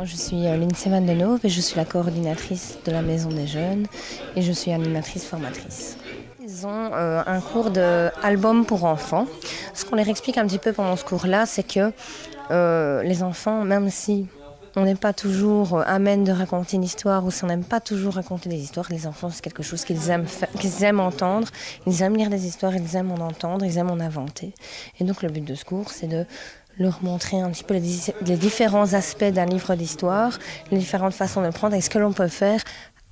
Je suis Lindsay Van Den Hove et je suis la coordinatrice de la Maison des Jeunes et je suis animatrice formatrice. Ils ont un cours d'album pour enfants. Ce qu'on leur explique un petit peu pendant ce cours-là, c'est que les enfants, même si on n'est pas toujours amène de raconter une histoire ou si on n'aime pas toujours raconter des histoires, les enfants c'est quelque chose qu'ils aiment entendre, ils aiment lire des histoires, ils aiment en entendre, ils aiment en inventer. Et donc le but de ce cours, c'est de leur montrer un petit peu les différents aspects d'un livre d'histoire, les différentes façons de le prendre et ce que l'on peut faire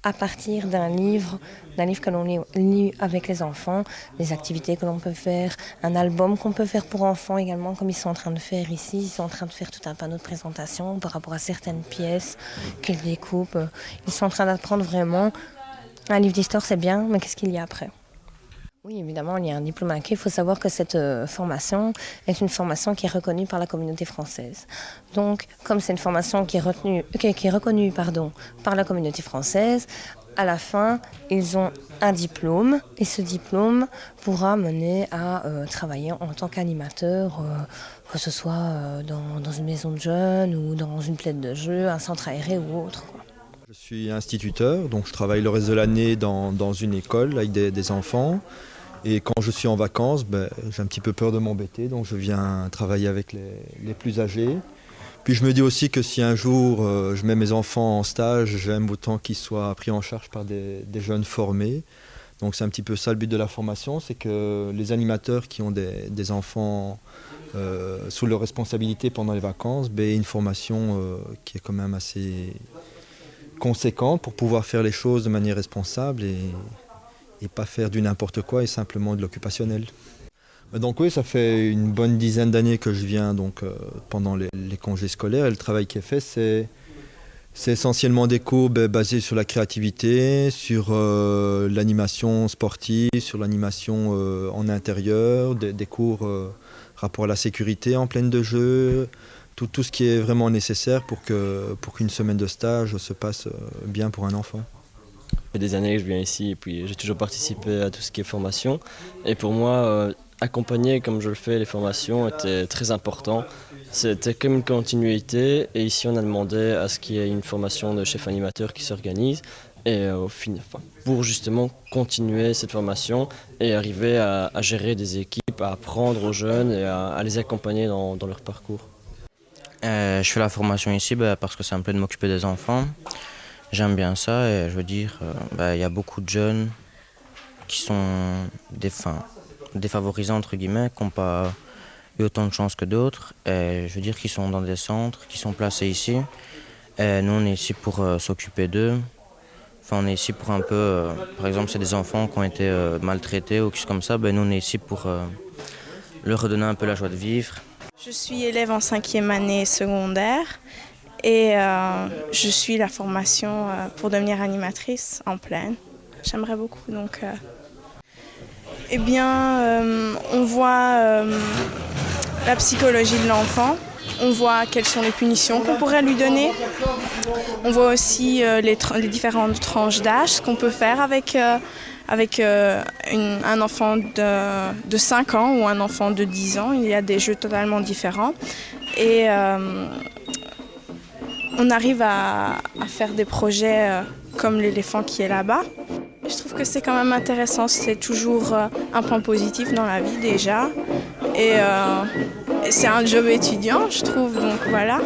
à partir d'un livre que l'on lit avec les enfants, des activités que l'on peut faire, un album qu'on peut faire pour enfants également, comme ils sont en train de faire ici. Ils sont en train de faire tout un panneau de présentation par rapport à certaines pièces qu'ils découpent. Ils sont en train d'apprendre vraiment. Un livre d'histoire, c'est bien, mais qu'est-ce qu'il y a après ? Oui, évidemment, il y a un diplôme acquis. Il faut savoir que cette formation est une formation qui est reconnue par la communauté française. Donc, comme c'est une formation qui est reconnue par la communauté française, à la fin, ils ont un diplôme et ce diplôme pourra mener à travailler en tant qu'animateur, que ce soit dans une maison de jeunes ou dans une plaine de jeux, un centre aéré ou autre, quoi. Je suis instituteur, donc je travaille le reste de l'année dans une école avec des enfants. Et quand je suis en vacances, j'ai un petit peu peur de m'embêter, donc je viens travailler avec les plus âgés. Puis je me dis aussi que si un jour je mets mes enfants en stage, j'aime autant qu'ils soient pris en charge par des jeunes formés. Donc c'est un petit peu ça le but de la formation, c'est que les animateurs qui ont des enfants sous leur responsabilité pendant les vacances aient une formation qui est quand même assez conséquente pour pouvoir faire les choses de manière responsable et pas faire du n'importe quoi et simplement de l'occupationnel. Donc oui, ça fait une bonne dizaine d'années que je viens pendant les congés scolaires et le travail qui est fait, c'est essentiellement des cours basés sur la créativité, sur l'animation sportive, sur l'animation en intérieur, des cours rapport à la sécurité en plaine de jeu, tout ce qui est vraiment nécessaire pour qu'une semaine de stage se passe bien pour un enfant. Ça fait des années que je viens ici et puis j'ai toujours participé à tout ce qui est formation. Et pour moi, accompagner comme je le fais les formations était très important. C'était comme une continuité et ici on a demandé à ce qu'il y ait une formation de chef animateur qui s'organise et pour justement continuer cette formation et arriver à gérer des équipes, à apprendre aux jeunes et à les accompagner dans leur parcours. Je fais la formation ici parce que ça me plaît de m'occuper des enfants. J'aime bien ça et je veux dire, y a beaucoup de jeunes qui sont défavorisés entre guillemets, qui n'ont pas eu autant de chance que d'autres. Et je veux dire qu'ils sont dans des centres, qui sont placés ici. Et nous on est ici pour s'occuper d'eux. Enfin on est ici pour un peu, par exemple c'est des enfants qui ont été maltraités ou quelque chose comme ça, nous on est ici pour leur redonner un peu la joie de vivre. Je suis élève en 5e année secondaire. Et je suis la formation pour devenir animatrice en plaine. J'aimerais beaucoup. Donc, on voit la psychologie de l'enfant. On voit quelles sont les punitions qu'on pourrait lui donner. On voit aussi les différentes tranches d'âge, ce qu'on peut faire avec un enfant de 5 ans ou un enfant de 10 ans. Il y a des jeux totalement différents. Et on arrive à faire des projets comme l'éléphant qui est là-bas. Je trouve que c'est quand même intéressant, c'est toujours un point positif dans la vie déjà. Et c'est un job étudiant, je trouve, donc voilà.